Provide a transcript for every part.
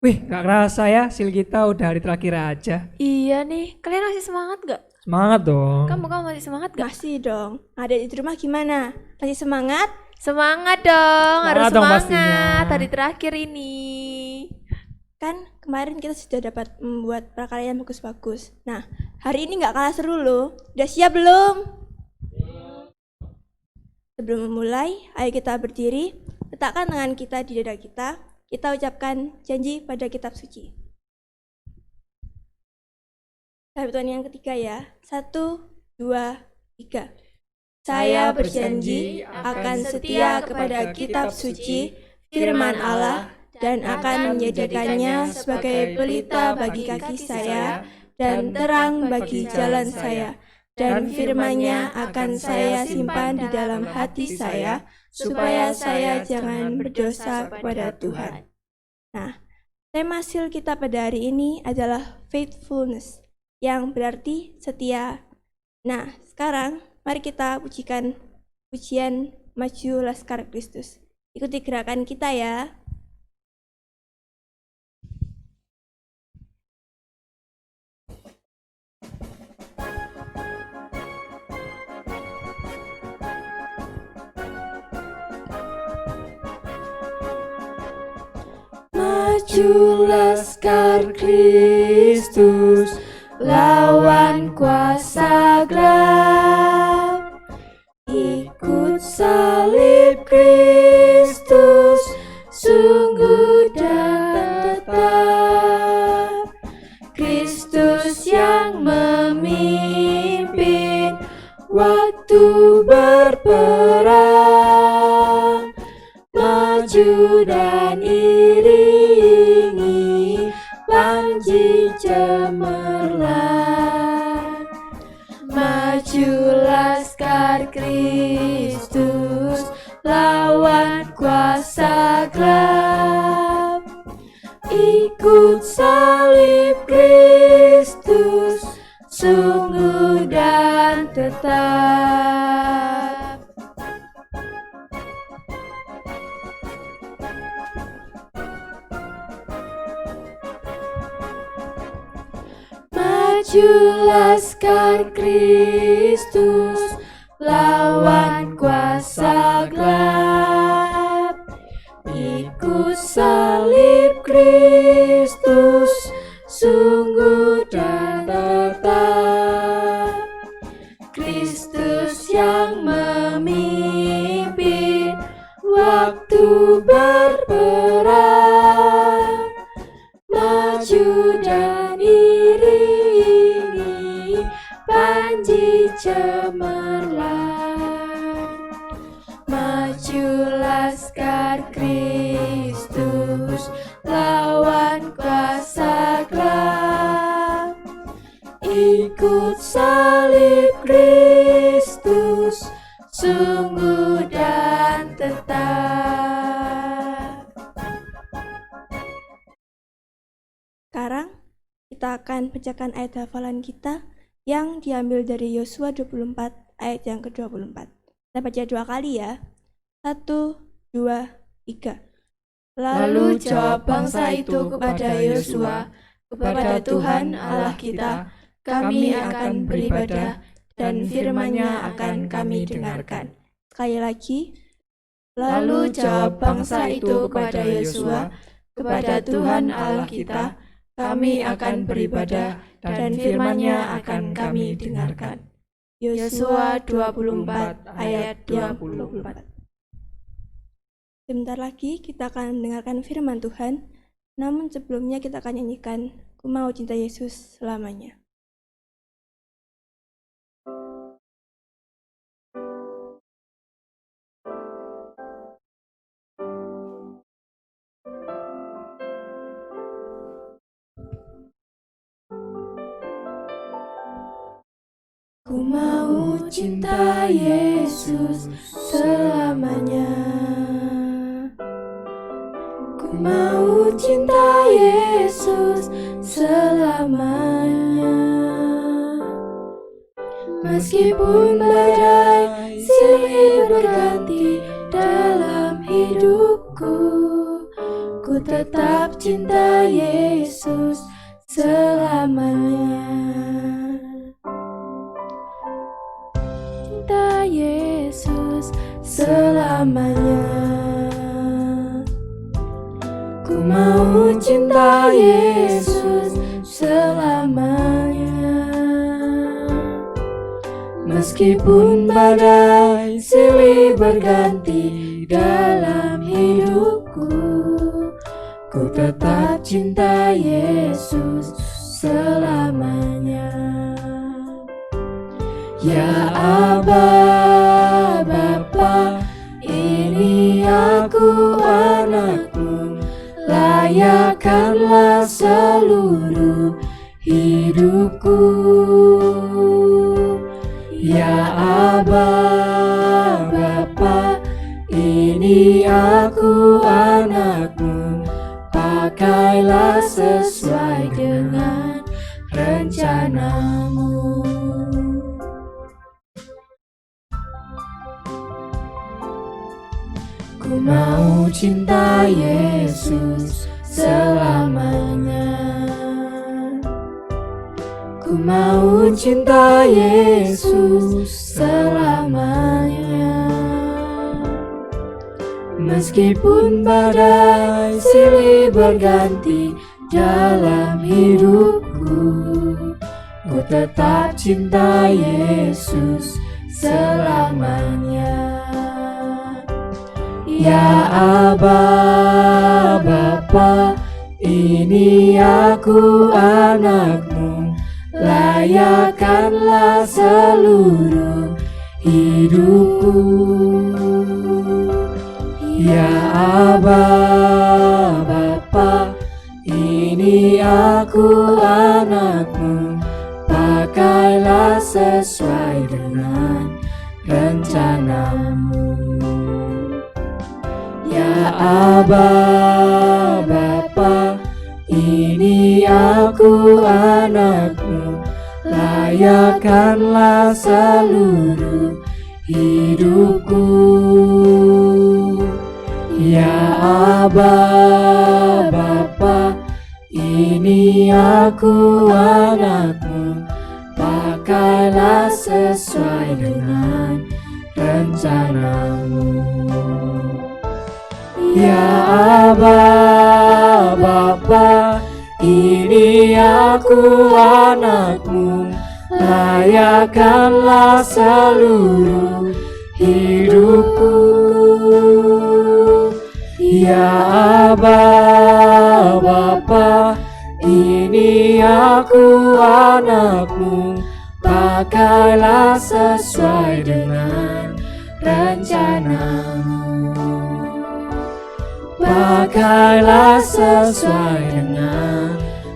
Wih, gak kerasa ya, sil kita udah hari terakhir aja. Iya nih, kalian masih semangat gak? Semangat dong. Kamu masih semangat gak? Masih dong. Ada di rumah gimana? Masih semangat? Semangat dong, harus Semangat dong semangat. pastinya. Hari terakhir ini. Kan kemarin kita sudah dapat membuat prakarya yang bagus-bagus. Nah, hari ini nggak kalah seru loh. Udah siap belum? Sebelum memulai, ayo kita berdiri, letakkan tangan kita di dada kita. Kita ucapkan janji pada kitab suci. Sahabat yang ketiga ya. 1, 2, 3. Saya berjanji akan setia kepada kitab suci, firman Allah, dan akan menjadikannya sebagai pelita bagi kaki saya dan terang bagi jalan saya. Dan firman-Nya akan saya simpan di dalam hati saya, supaya saya jangan berdosa kepada Tuhan. Nah, tema sil kita pada hari ini adalah faithfulness, yang berarti setia. Nah, sekarang mari kita pujikan pujian Maju Laskar Kristus. Ikuti gerakan kita ya. Maju Laskar Kristus, lawan kuasa gelap. Ikut salib Kristus, sungguh dan tetap. Kristus yang memimpin waktu berperang. Maju dan iringi panji cemerlang. Maju Laskar Kristus, lawan kuasa gelap. Ikut salib Kristus, sungguh dan tetap. Maju Laskar Kristus, lawan kuasa gelap. Ikut salib Kristus, sungguh dan tetap. Kristus yang memimpin waktu berperang. Maju dan iringi panji cemerlang. Maju Laskar Kristus, lawan kuasa gelap. Ikut salib Kristus, sungguh dan tetap. Sekarang kita akan bacakan ayat hafalan kita yang diambil dari Yosua 24 ayat yang ke-24. Kita baca 2 kali ya. 1, 2, 3. Lalu jawab bangsa itu kepada Yosua, kepada Tuhan Allah kita, kami akan beribadah dan firman-Nya akan kami dengarkan. Sekali lagi. Lalu jawab bangsa itu kepada Yosua, kepada Tuhan Allah kita, kami akan beribadah dan firman-Nya akan kami dengarkan. Yosua 24 ayat 24. Sebentar lagi kita akan mendengarkan firman Tuhan. Namun sebelumnya kita akan nyanyikan Ku Mau Cinta Yesus Selamanya. Ku mau cinta Yesus selamanya. Ku mau cinta Yesus selamanya. Meskipun badai silih berganti dalam hidupku, ku tetap cinta Yesus selamanya. Cinta Yesus selamanya. Ku mau cinta Yesus selamanya. Meskipun badai silih berganti dalam hidupku, ku tetap cinta Yesus selamanya. Ya Aba, Bapa, ini aku anakmu, layakkanlah seluruh hidupku. Ya Aba, Bapa, ini aku anakmu, pakailah sesuai dengan rencanamu. Ku mau cinta Yesus selamanya. Ku mau cinta Yesus selamanya. Meskipun badai silih berganti dalam hidupku, ku tetap cinta Yesus selamanya. Ya Aba, Bapa, ini aku anakmu, layakkanlah seluruh hidupku. Ya Aba, Bapa, ini aku anakmu, pakailah sesuai dengan rencanamu. Ya Aba, Bapa, ini aku anakmu, layakkanlah seluruh hidupku. Ya Aba, Bapa, ini aku anakmu, pakailah sesuai dengan rencanamu. Ya Aba, Bapa, ini aku anakmu, layakkanlah seluruh hidupku. Ya Aba, Bapa, ini aku anakmu, pakailah sesuai dengan rencanamu. Pakailah sesuai dengan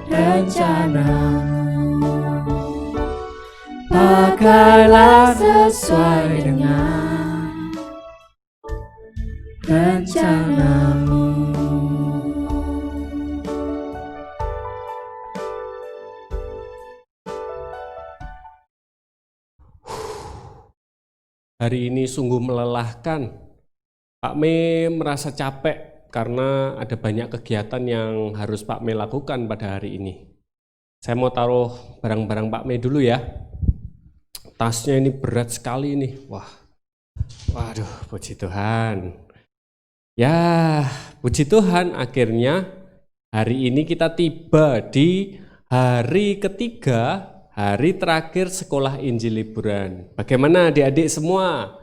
rencanamu. Pakailah sesuai dengan rencanamu. Hari ini sungguh melelahkan. Pak Me merasa capek karena ada banyak kegiatan yang harus Pak Me lakukan pada hari ini. Saya mau taruh barang-barang Pak Me dulu ya. Tasnya ini berat sekali nih. Waduh, puji Tuhan. Ya, puji Tuhan, akhirnya hari ini kita tiba di hari ketiga, hari terakhir sekolah Injil liburan. Bagaimana adik-adik semua?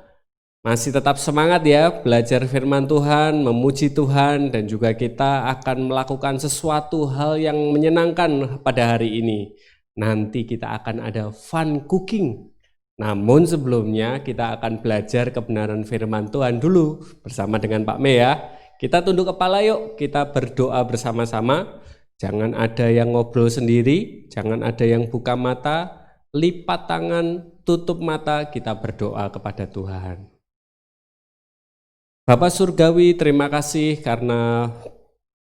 Masih tetap semangat ya belajar firman Tuhan, memuji Tuhan, dan juga kita akan melakukan sesuatu hal yang menyenangkan pada hari ini. Nanti kita akan ada fun cooking. Namun sebelumnya kita akan belajar kebenaran firman Tuhan dulu bersama dengan Pak Me ya. Kita tunduk kepala yuk, kita berdoa bersama-sama. Jangan ada yang ngobrol sendiri, jangan ada yang buka mata, lipat tangan, tutup mata, kita berdoa kepada Tuhan. Bapak Surgawi, terima kasih karena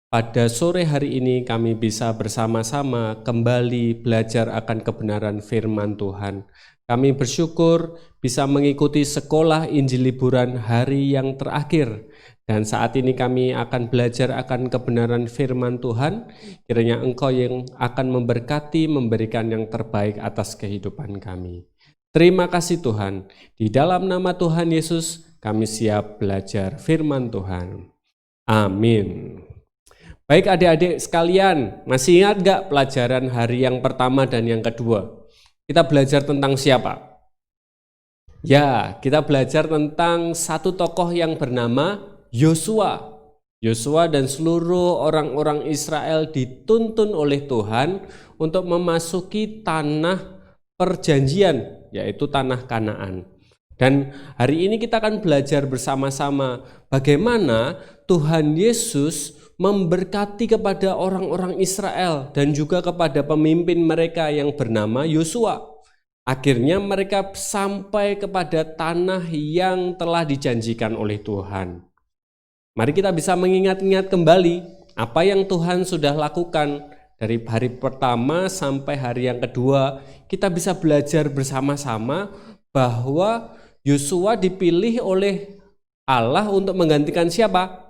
pada sore hari ini kami bisa bersama-sama kembali belajar akan kebenaran firman Tuhan. Kami bersyukur bisa mengikuti sekolah Injil Liburan hari yang terakhir. Dan saat ini kami akan belajar akan kebenaran firman Tuhan. Kiranya Engkau yang akan memberkati, memberikan yang terbaik atas kehidupan kami. Terima kasih Tuhan. Di dalam nama Tuhan Yesus kami siap belajar firman Tuhan. Amin. Baik adik-adik sekalian, masih ingat gak pelajaran hari yang pertama dan yang kedua? Kita belajar tentang siapa? Ya, kita belajar tentang satu tokoh yang bernama Yosua. Yosua dan seluruh orang-orang Israel dituntun oleh Tuhan untuk memasuki tanah perjanjian, yaitu tanah Kanaan. Dan hari ini kita akan belajar bersama-sama bagaimana Tuhan Yesus memberkati kepada orang-orang Israel dan juga kepada pemimpin mereka yang bernama Yosua. Akhirnya mereka sampai kepada tanah yang telah dijanjikan oleh Tuhan. Mari kita bisa mengingat-ingat kembali apa yang Tuhan sudah lakukan dari hari pertama sampai hari yang kedua. Kita bisa belajar bersama-sama bahwa Yosua dipilih oleh Allah untuk menggantikan siapa?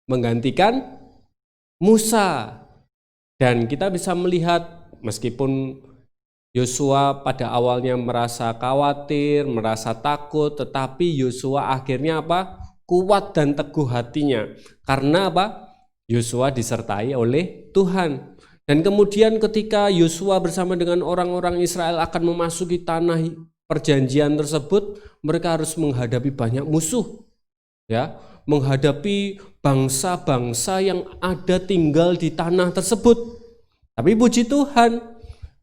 Menggantikan Musa. Dan kita bisa melihat meskipun Yosua pada awalnya merasa khawatir, merasa takut, tetapi Yosua akhirnya apa? Kuat dan teguh hatinya. Karena apa? Yosua disertai oleh Tuhan. Dan kemudian ketika Yosua bersama dengan orang-orang Israel akan memasuki tanah perjanjian tersebut, mereka harus menghadapi banyak musuh. Ya, menghadapi bangsa-bangsa yang ada tinggal di tanah tersebut. Tapi puji Tuhan,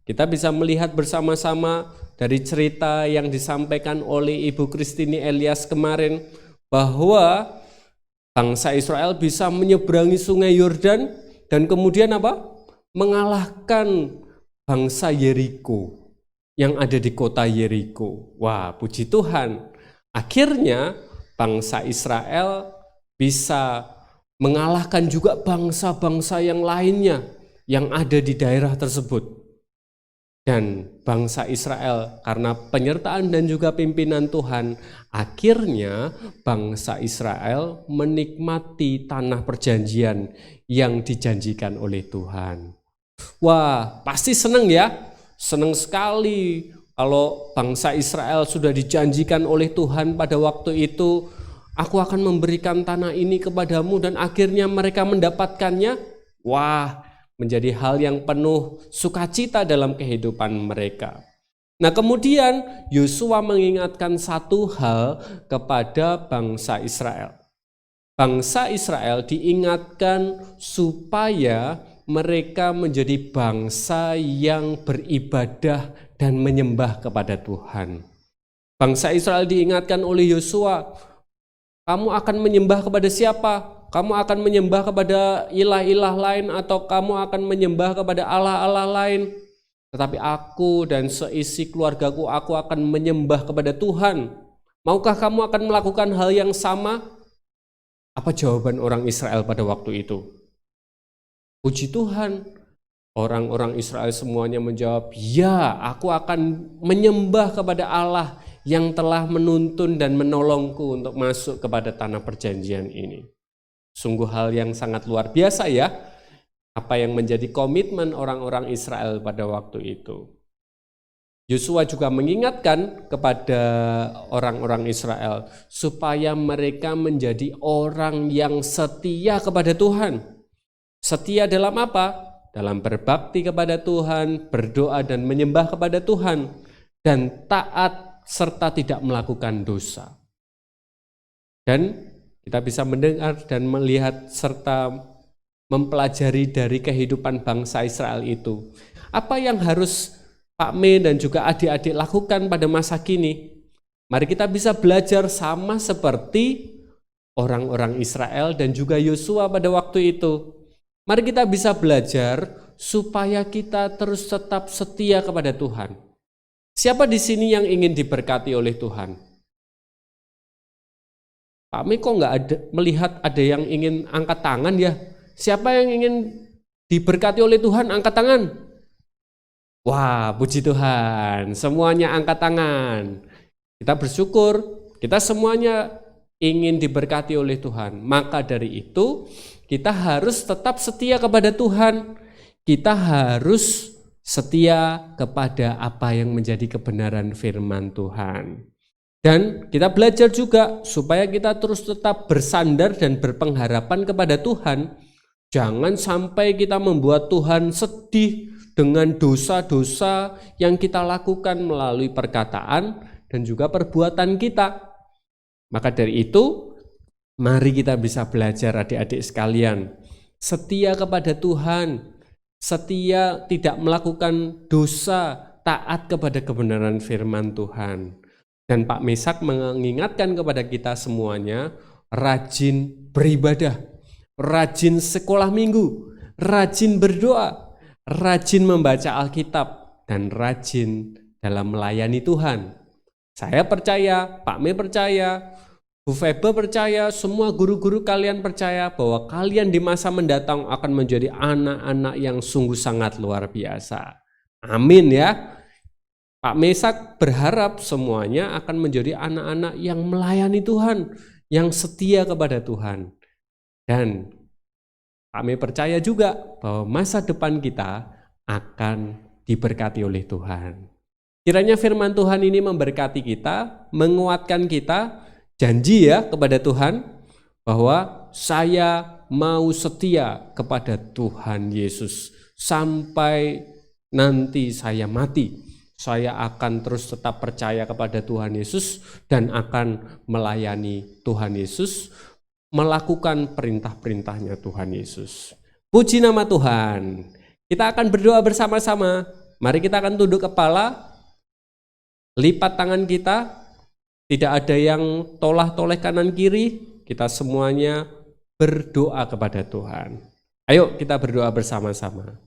kita bisa melihat bersama-sama dari cerita yang disampaikan oleh Ibu Kristini Elias kemarin, bahwa bangsa Israel bisa menyeberangi sungai Yordan dan kemudian apa? Mengalahkan bangsa Yeriko yang ada di kota Yeriko. Wah, puji Tuhan. Akhirnya bangsa Israel bisa mengalahkan juga bangsa-bangsa yang lainnya yang ada di daerah tersebut. Dan bangsa Israel karena penyertaan dan juga pimpinan Tuhan, akhirnya bangsa Israel menikmati tanah perjanjian yang dijanjikan oleh Tuhan. Wah, pasti senang ya, senang sekali kalau bangsa Israel sudah dijanjikan oleh Tuhan pada waktu itu, aku akan memberikan tanah ini kepadamu, dan akhirnya mereka mendapatkannya. Wah, menjadi hal yang penuh sukacita dalam kehidupan mereka. Nah, kemudian Yosua mengingatkan satu hal kepada bangsa Israel. Bangsa Israel diingatkan supaya mereka menjadi bangsa yang beribadah dan menyembah kepada Tuhan. Bangsa Israel diingatkan oleh Yosua, kamu akan menyembah kepada siapa? Kamu akan menyembah kepada ilah-ilah lain atau kamu akan menyembah kepada allah-allah lain? Tetapi aku dan seisi keluargaku, aku akan menyembah kepada Tuhan. Maukah kamu akan melakukan hal yang sama? Apa jawaban orang Israel pada waktu itu? Puji Tuhan, orang-orang Israel semuanya menjawab, ya, aku akan menyembah kepada Allah yang telah menuntun dan menolongku untuk masuk kepada tanah perjanjian ini. Sungguh hal yang sangat luar biasa ya, apa yang menjadi komitmen orang-orang Israel pada waktu itu. Yosua juga mengingatkan kepada orang-orang Israel supaya mereka menjadi orang yang setia kepada Tuhan. Setia dalam apa? Dalam berbakti kepada Tuhan, berdoa dan menyembah kepada Tuhan, dan taat serta tidak melakukan dosa. Dan kita bisa mendengar dan melihat serta mempelajari dari kehidupan bangsa Israel itu. Apa yang harus Pak Me dan juga adik-adik lakukan pada masa kini? Mari kita bisa belajar sama seperti orang-orang Israel dan juga Yosua pada waktu itu. Mari kita bisa belajar supaya kita terus tetap setia kepada Tuhan. Siapa di sini yang ingin diberkati oleh Tuhan? Pak Me kok nggak ada melihat ada yang ingin angkat tangan ya? Siapa yang ingin diberkati oleh Tuhan? Angkat tangan. Wah, puji Tuhan. Semuanya angkat tangan. Kita bersyukur, kita semuanya ingin diberkati oleh Tuhan. Maka dari itu, kita harus tetap setia kepada Tuhan. Kita harus setia kepada apa yang menjadi kebenaran firman Tuhan. Dan kita belajar juga supaya kita terus tetap bersandar dan berpengharapan kepada Tuhan. Jangan sampai kita membuat Tuhan sedih dengan dosa-dosa yang kita lakukan melalui perkataan dan juga perbuatan kita. Maka dari itu, mari kita bisa belajar adik-adik sekalian, setia kepada Tuhan, setia tidak melakukan dosa, taat kepada kebenaran firman Tuhan. Dan Pak Mesak mengingatkan kepada kita semuanya, rajin beribadah, rajin sekolah minggu, rajin berdoa, rajin membaca Alkitab, dan rajin dalam melayani Tuhan. Saya percaya, Pak Me percaya, Bu Febe percaya, semua guru-guru kalian percaya bahwa kalian di masa mendatang akan menjadi anak-anak yang sungguh sangat luar biasa. Amin ya. Pak Mesak berharap semuanya akan menjadi anak-anak yang melayani Tuhan, yang setia kepada Tuhan. Dan kami percaya juga bahwa masa depan kita akan diberkati oleh Tuhan. Kiranya firman Tuhan ini memberkati kita, menguatkan kita, janji ya kepada Tuhan bahwa saya mau setia kepada Tuhan Yesus sampai nanti saya mati. Saya akan terus tetap percaya kepada Tuhan Yesus dan akan melayani Tuhan Yesus, melakukan perintah-perintahnya Tuhan Yesus. Puji nama Tuhan. Kita akan berdoa bersama-sama. Mari kita akan tunduk kepala, lipat tangan kita, tidak ada yang tolah-toleh kanan kiri, kita semuanya berdoa kepada Tuhan. Ayo kita berdoa bersama-sama.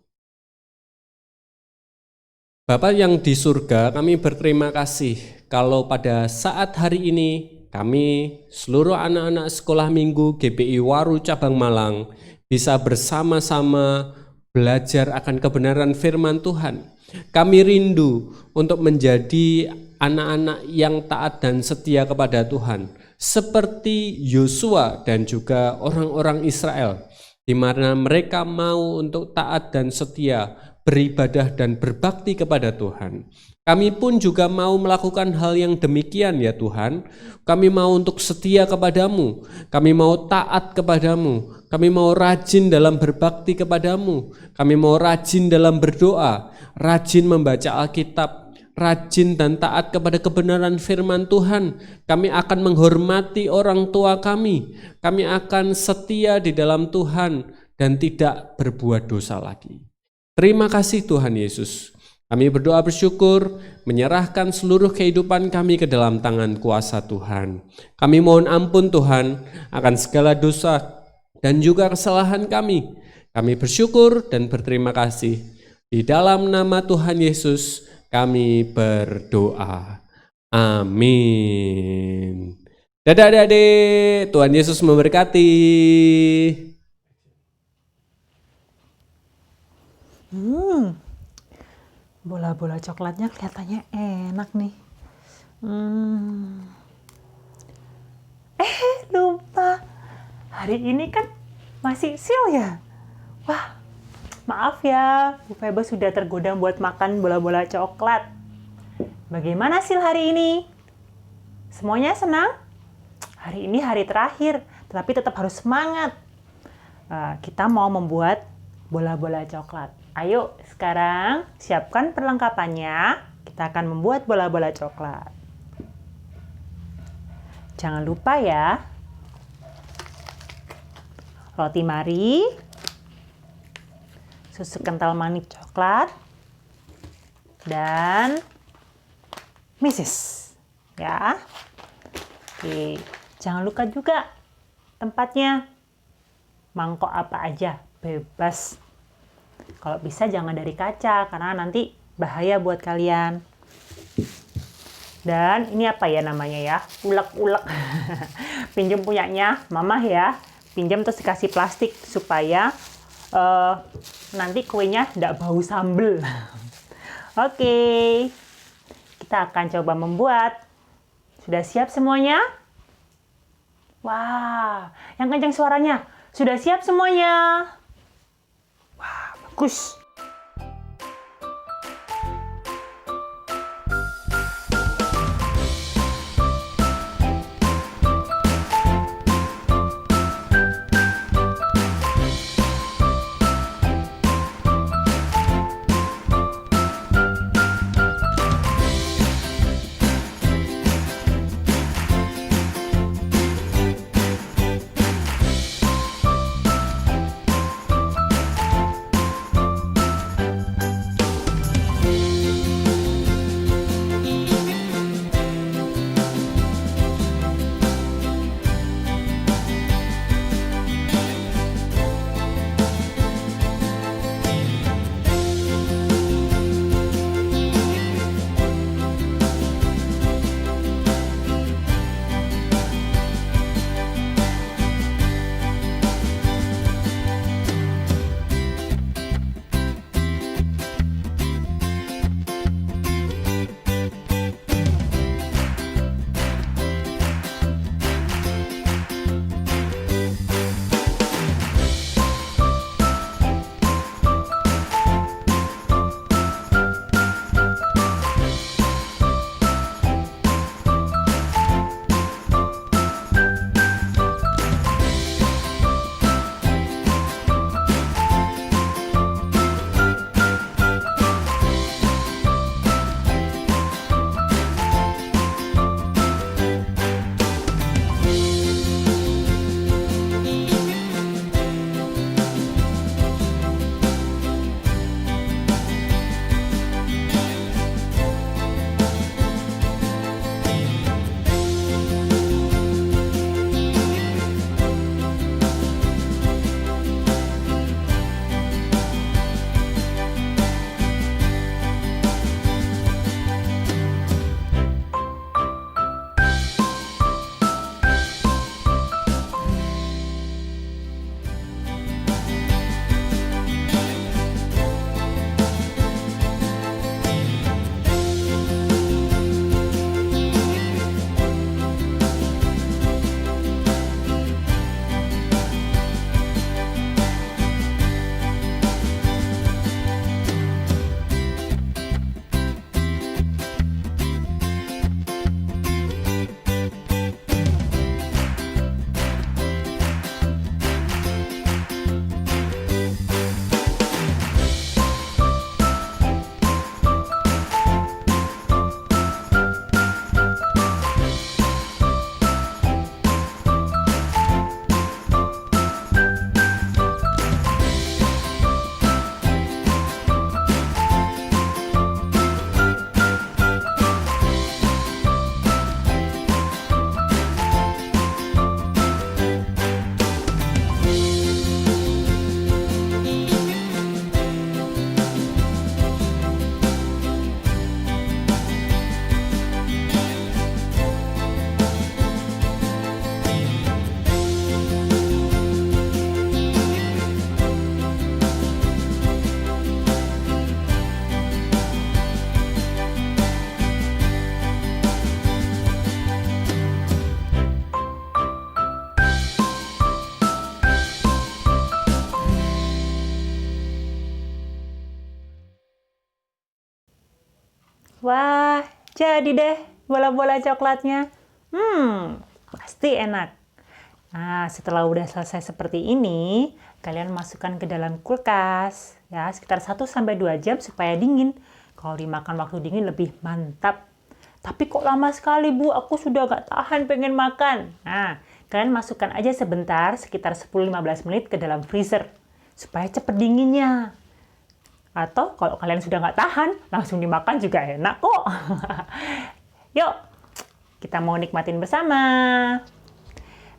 Bapa yang di surga, kami berterima kasih kalau pada saat hari ini kami seluruh anak-anak sekolah minggu GPI Waru Cabang Malang bisa bersama-sama belajar akan kebenaran firman Tuhan. Kami rindu untuk menjadi anak-anak yang taat dan setia kepada Tuhan, seperti Yosua dan juga orang-orang Israel, di mana mereka mau untuk taat dan setia, beribadah dan berbakti kepada Tuhan. Kami pun juga mau melakukan hal yang demikian ya Tuhan. Kami mau untuk setia kepadamu, kami mau taat kepadamu, kami mau rajin dalam berbakti kepadamu, kami mau rajin dalam berdoa, rajin membaca Alkitab, rajin dan taat kepada kebenaran firman Tuhan. Kami akan menghormati orang tua kami akan setia di dalam Tuhan dan tidak berbuat dosa lagi. Terima kasih Tuhan Yesus. Kami berdoa bersyukur, menyerahkan seluruh kehidupan kami ke dalam tangan kuasa Tuhan. Kami mohon ampun Tuhan akan segala dosa dan juga kesalahan kami. Kami bersyukur dan berterima kasih. Di dalam nama Tuhan Yesus kami berdoa. Amin. Dadah adik-adik, Tuhan Yesus memberkati. Bola-bola coklatnya kelihatannya enak nih. Lupa. Hari ini kan masih sil ya? Wah, maaf ya, Bu Febe sudah tergoda buat makan bola-bola coklat. Bagaimana sil hari ini? Semuanya senang? Hari ini hari terakhir, tapi tetap harus semangat. Kita mau membuat bola-bola coklat. Ayo sekarang siapkan perlengkapannya. Kita akan membuat bola-bola coklat. Jangan lupa ya, roti mari, susu kental manis coklat, dan meses. Ya. Oke, jangan lupa juga tempatnya. Mangkok apa aja, bebas. Kalau bisa jangan dari kaca, karena nanti bahaya buat kalian. Dan ini apa ya namanya ya? Ulek-ulek. Pinjam punyanya Mama ya. Pinjam terus dikasih plastik supaya nanti kuenya tidak bau sambel. Oke, kita akan coba membuat. Sudah siap semuanya? Wah, yang kencang suaranya. Sudah siap semuanya? Wah, bagus. Wah, jadi deh bola-bola coklatnya. Pasti enak. Nah, setelah udah selesai seperti ini, kalian masukkan ke dalam kulkas ya, sekitar 1-2 jam supaya dingin. Kalau dimakan waktu dingin lebih mantap. Tapi kok lama sekali, Bu? Aku sudah gak tahan pengen makan. Nah, kalian masukkan aja sebentar, sekitar 10-15 menit ke dalam freezer supaya cepet dinginnya. Atau kalau kalian sudah nggak tahan, langsung dimakan juga enak kok. Yuk, kita mau nikmatin bersama.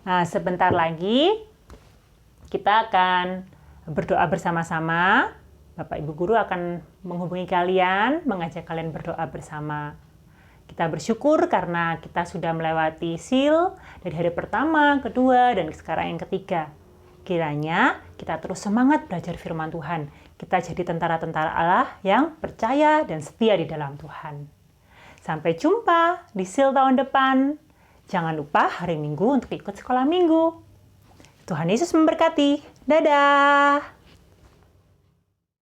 Nah, sebentar lagi kita akan berdoa bersama-sama. Bapak Ibu Guru akan menghubungi kalian, mengajak kalian berdoa bersama. Kita bersyukur karena kita sudah melewati seal dari hari pertama, kedua, dan sekarang yang ketiga. Kiranya kita terus semangat belajar firman Tuhan. kita jadi tentara-tentara Allah yang percaya dan setia di dalam Tuhan. Sampai jumpa di SEAL tahun depan. Jangan lupa hari Minggu untuk ikut sekolah Minggu. Tuhan Yesus memberkati. Dadah!